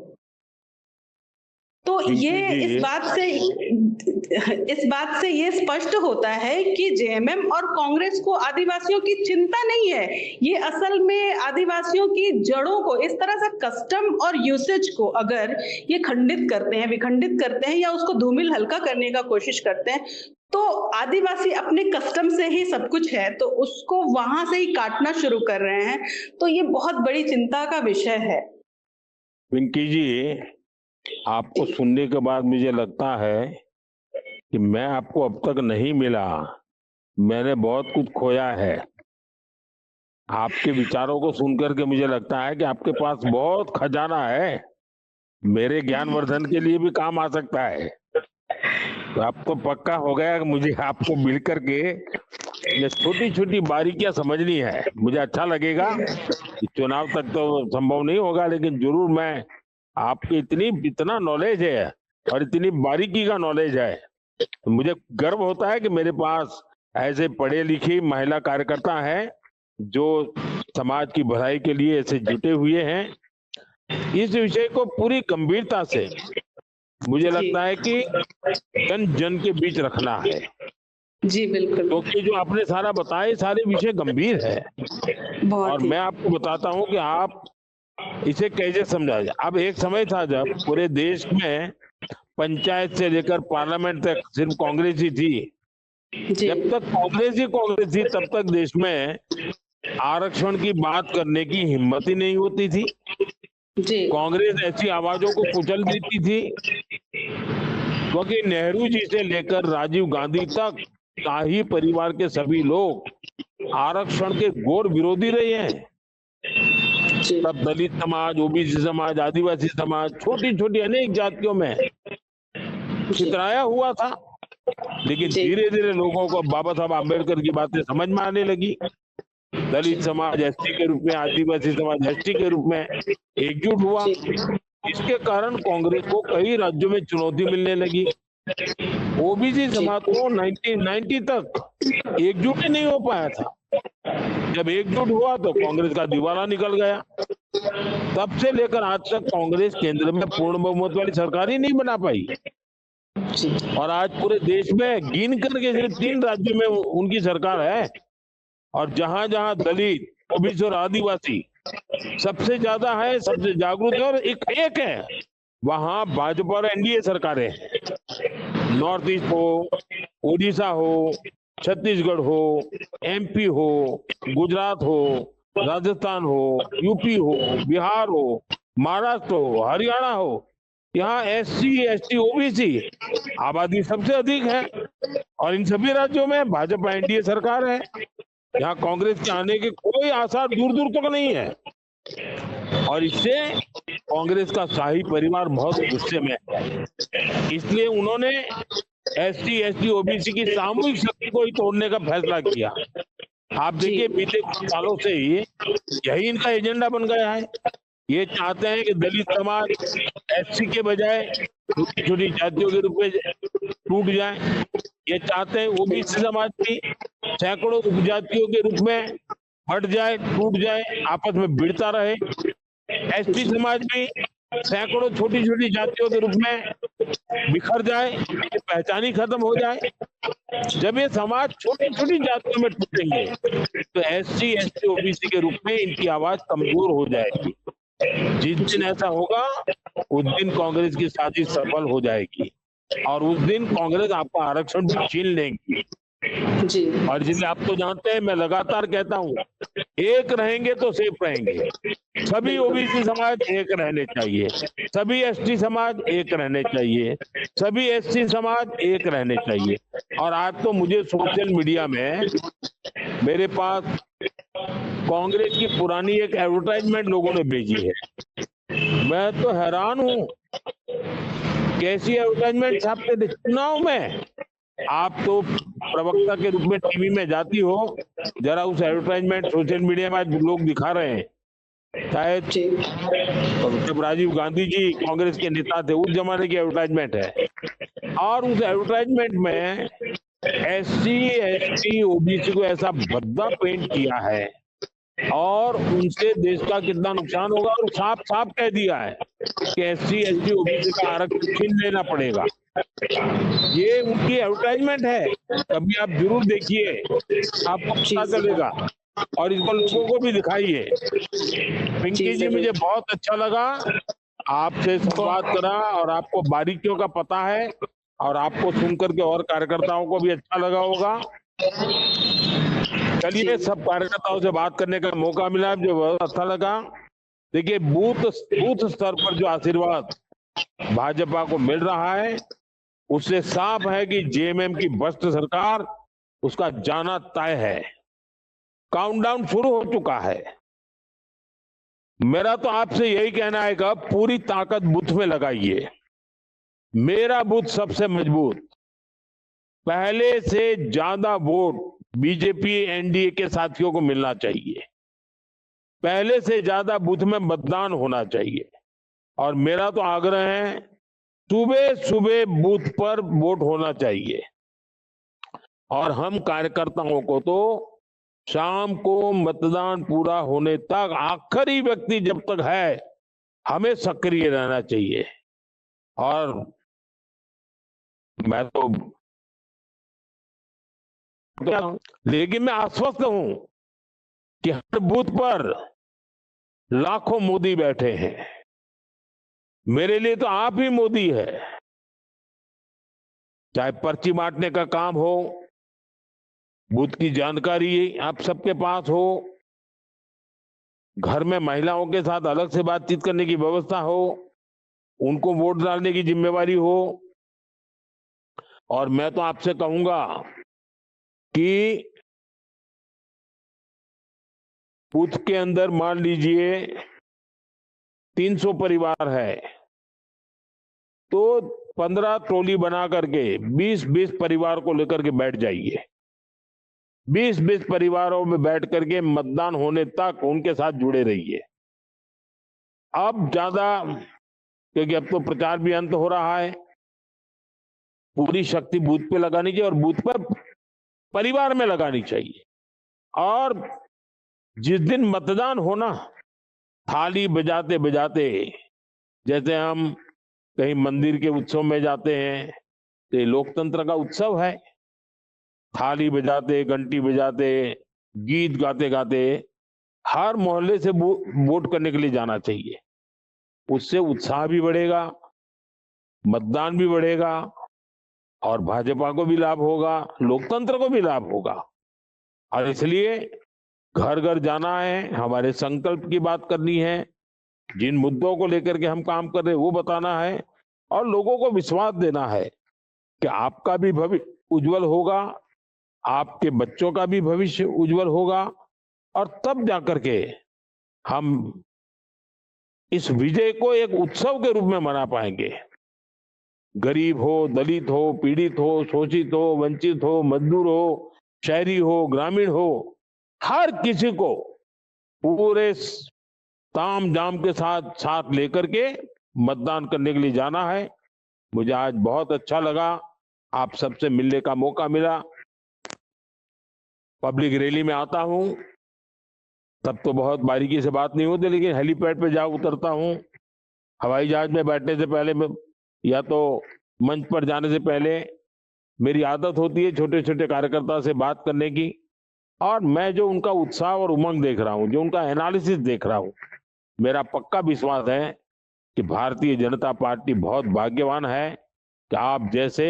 तो ये इस बात से ये स्पष्ट होता है कि जेएमएम और कांग्रेस को आदिवासियों की चिंता नहीं है। ये असल में आदिवासियों की जड़ों को, इस तरह से कस्टम और यूसेज को अगर ये खंडित करते हैं, विखंडित करते हैं या उसको धूमिल हल्का करने का कोशिश करते हैं, तो आदिवासी अपने कस्टम से ही सब कुछ है, तो उसको वहां से ही काटना शुरू कर रहे हैं। तो ये बहुत बड़ी चिंता का विषय है। पिंकी जी, आपको सुनने के बाद मुझे लगता है कि मैं आपको अब तक नहीं मिला, मैंने बहुत कुछ खोया है। आपके विचारों को सुनकर के मुझे लगता है कि आपके पास बहुत खजाना है, मेरे ज्ञानवर्धन के लिए भी काम आ सकता है। तो अब तो पक्का हो गया कि मुझे आपको मिलकर के ये छोटी छोटी बारीकियां समझनी है। मुझे अच्छा लगेगा, चुनाव तक तो संभव नहीं होगा, लेकिन जरूर मैं आपकी इतना नॉलेज है और इतनी बारीकी का नॉलेज है, तो मुझे गर्व होता है कि मेरे पास ऐसे पढ़े लिखे महिला कार्यकर्ता हैं जो समाज की भलाई के लिए ऐसे जुटे हुए हैं। इस विषय को पूरी गंभीरता से मुझे लगता है कि जन जन के बीच रखना है। जी बिल्कुल, क्योंकि जो आपने सारा बताए सारे विषय गंभीर है और मैं आपको बताता हूं कि आप इसे कैसे समझाए। अब एक समय था जब पूरे देश में पंचायत से लेकर पार्लियामेंट तक सिर्फ कांग्रेस ही थी। जब तक कांग्रेस थी तब तक देश में आरक्षण की बात करने की हिम्मत ही नहीं होती थी। कांग्रेस ऐसी आवाजों को कुचल देती थी, क्योंकि नेहरू जी से लेकर राजीव गांधी तक शाही परिवार के सभी लोग आरक्षण के घोर विरोधी रहे हैं। तब दलित समाज, ओबीसी समाज, आदिवासी समाज, छोटी छोटी अनेक जातियों में चितराया हुआ था, लेकिन धीरे धीरे लोगों को बाबा साहब आम्बेडकर की बातें समझ में आने लगी। दलित समाज एसटी के रूप में, आदिवासी समाज एसटी के रूप में एकजुट हुआ। इसके कारण कांग्रेस को कई राज्यों में चुनौती मिलने लगी। ओबीसी समाज को 1990 तक एकजुट ही नहीं हो पाया था। जब एकजुट हुआ तो कांग्रेस का दिवाला निकल गया। तब से लेकर आज तक कांग्रेस केंद्र में पूर्ण बहुमत वाली सरकार ही नहीं बना पाई। और आज पूरे देश में गिन करके सिर्फ 3 राज्यों में उनकी सरकार है, और जहां जहां दलित, ओबीसी और आदिवासी सबसे ज्यादा है, सबसे जागरूक है और एक है, वहां भाजपा और एनडीए सरकारें हैं। नॉर्थ ईस्ट हो, ओडिशा हो, छत्तीसगढ़ हो, एमपी हो, गुजरात हो, राजस्थान हो, यूपी हो, बिहार हो, महाराष्ट्र हो, हरियाणा हो, यहाँ एससी, एसटी, ओबीसी आबादी सबसे अधिक है और इन सभी राज्यों में भाजपा एनडीए सरकार है। यहाँ कांग्रेस के आने के कोई आसार दूर दूर तक नहीं है, और इससे कांग्रेस का शाही परिवार बहुत गुस्से में है। इसलिए उन्होंने एसटी, एसटी, ओबीसी की सामूहिक शक्ति को ही तोड़ने का फैसला किया। आप देखिए बीते कुछ सालों से ही यही इनका एजेंडा बन गया है। ये चाहते हैं कि दलित समाज एससी के बजाय छोटी छोटी जातियों के रूप में टूट जाए। ये चाहते हैं ओबीसी समाज भी सैकड़ों उपजातियों के रूप में हट जाए, टूट जाए, आपस में भिड़ता रहे। एसटी समाज भी सैकड़ों छोटी छोटी जातियों के रूप में बिखर जाए, ये पहचान ही खत्म हो जाए। जब ये समाज छोटी छोटी जातियों में टूटेंगे तो SC, ST, OBC के रूप में इनकी आवाज कमजोर हो जाएगी। जिस दिन ऐसा होगा उस दिन कांग्रेस की साजिश सफल हो जाएगी और उस दिन कांग्रेस आपका आरक्षण भी छीन लेगी। जी और जिसे आप तो जानते हैं, मैं लगातार कहता हूँ, एक रहेंगे तो सेफ रहेंगे। सभी OBC समाज एक रहने चाहिए, सभी ST समाज एक रहने चाहिए, सभी SC समाज एक रहने चाहिए। और आज तो मुझे सोशल मीडिया में मेरे पास कांग्रेस की पुरानी एक एडवर्टाइजमेंट लोगों ने भेजी है। मैं तो हैरान हूँ, कैसी एडवर्टाइजमेंट छापते थे चुनाव में। आप तो प्रवक्ता के रूप में टीवी में जाती हो, जरा उस एडवर्टाइजमेंट सोशल मीडिया में आज लोग दिखा रहे हैं, शायद जब राजीव गांधी जी कांग्रेस के नेता थे उस जमाने की एडवर्टाइजमेंट है। और उस एडवर्टाइजमेंट में SC, ST, OBC को ऐसा भद्दा पेंट किया है और उनसे देश का कितना नुकसान होगा। और साफ साफ कह दिया है कि SC, ST, OBC का आरक्षण छीन लेना पड़ेगा। ये उनकी एडवर्टाइजमेंट है, कभी आप जरूर देखिए, आपको पता चलेगा और इसको लोगों को भी दिखाइए। पिंकी जी, मुझे बहुत अच्छा लगा आपसे संवाद करा और आपको बारीकियों का पता है और आपको सुनकर के और कार्यकर्ताओं को भी अच्छा लगा होगा। चलिए, सब कार्यकर्ताओं से बात करने का मौका मिला, मुझे बहुत अच्छा लगा। देखिए, बूथ स्तर पर जो आशीर्वाद भाजपा को मिल रहा है उससे साफ है कि JMM की भ्रष्ट सरकार, उसका जाना तय है। काउंटडाउन शुरू हो चुका है। मेरा तो आपसे यही कहना है कि पूरी ताकत बूथ में लगाइए। मेरा बूथ सबसे मजबूत, पहले से ज्यादा वोट बीजेपी NDA के साथियों को मिलना चाहिए, पहले से ज्यादा बूथ में मतदान होना चाहिए। और मेरा तो आग्रह है, सुबह सुबह बूथ पर वोट होना चाहिए। और हम कार्यकर्ताओं को तो शाम को मतदान पूरा होने तक, आखिरी व्यक्ति जब तक है, हमें सक्रिय रहना चाहिए। और मैं तो लेकिन मैं आश्वस्त हूं कि हर बूथ पर लाखों मोदी बैठे हैं। मेरे लिए तो आप ही मोदी है। चाहे पर्ची बांटने का काम हो, बूथ की जानकारी आप सबके पास हो, घर में महिलाओं के साथ अलग से बातचीत करने की व्यवस्था हो, उनको वोट डालने की जिम्मेवारी हो। और मैं तो आपसे कहूंगा कि बूथ के अंदर मान लीजिए 300 परिवार है तो 15 ट्रॉली बना करके 20-20 परिवार को लेकर के बैठ जाइए। 20-20 परिवारों में बैठ करके मतदान होने तक उनके साथ जुड़े रहिए। अब ज्यादा, क्योंकि अब तो प्रचार भी अंत हो रहा है, पूरी शक्ति बूथ पे लगानी चाहिए और बूथ पर परिवार में लगानी चाहिए। और जिस दिन मतदान होना, थाली बजाते बजाते, जैसे हम कहीं मंदिर के उत्सव में जाते हैं तो ये लोकतंत्र का उत्सव है, थाली बजाते, घंटी बजाते, गीत गाते गाते हर मोहल्ले से वोट करने के लिए जाना चाहिए। उससे उत्साह भी बढ़ेगा, मतदान भी बढ़ेगा और भाजपा को भी लाभ होगा, लोकतंत्र को भी लाभ होगा। और इसलिए घर घर जाना है, हमारे संकल्प की बात करनी है, जिन मुद्दों को लेकर के हम काम कर रहे हैं वो बताना है और लोगों को विश्वास देना है कि आपका भी भविष्य उज्जवल होगा, आपके बच्चों का भी भविष्य उज्जवल होगा। और तब जाकर के हम इस विजय को एक उत्सव के रूप में मना पाएंगे। गरीब हो, दलित हो, पीड़ित हो, शोषित हो, वंचित हो, मजदूर हो, शहरी हो, ग्रामीण हो, हर किसी को पूरे ताम झाम के साथ लेकर के मतदान करने के लिए जाना है। मुझे आज बहुत अच्छा लगा, आप सबसे मिलने का मौका मिला। पब्लिक रैली में आता हूं तब तो बहुत बारीकी से बात नहीं होती, लेकिन हेलीपैड पे जा उतरता हूं, हवाई जहाज में बैठने से पहले मैं या तो मंच पर जाने से पहले मेरी आदत होती है छोटे छोटे कार्यकर्ता से बात करने की, और मैं जो उनका उत्साह और उमंग देख रहा हूं, जो उनका एनालिसिस देख रहा हूं, मेरा पक्का विश्वास है कि भारतीय जनता पार्टी बहुत भाग्यवान है कि आप जैसे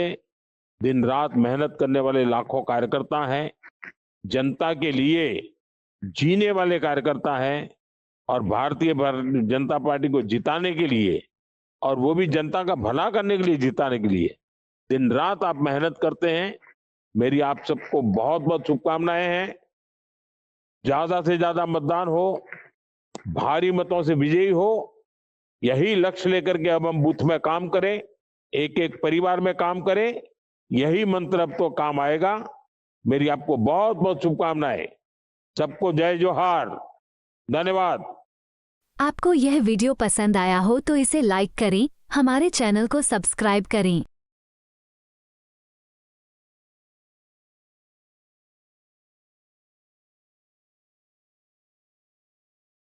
दिन रात मेहनत करने वाले लाखों कार्यकर्ता हैं, जनता के लिए जीने वाले कार्यकर्ता हैं, और भारतीय जनता पार्टी को जिताने के लिए, और वो भी जनता का भला करने के लिए, जिताने के लिए दिन रात आप मेहनत करते हैं। मेरी आप सबको बहुत बहुत शुभकामनाएं हैं। ज्यादा से ज्यादा मतदान हो, भारी मतों से विजयी हो, यही लक्ष्य लेकर के अब हम बूथ में काम करें, एक एक परिवार में काम करें, यही मंत्र अब तो काम आएगा। मेरी आपको बहुत बहुत शुभकामनाएं। सबको जय जोहार। धन्यवाद। आपको यह वीडियो पसंद आया हो तो इसे लाइक करें, हमारे चैनल को सब्सक्राइब करें।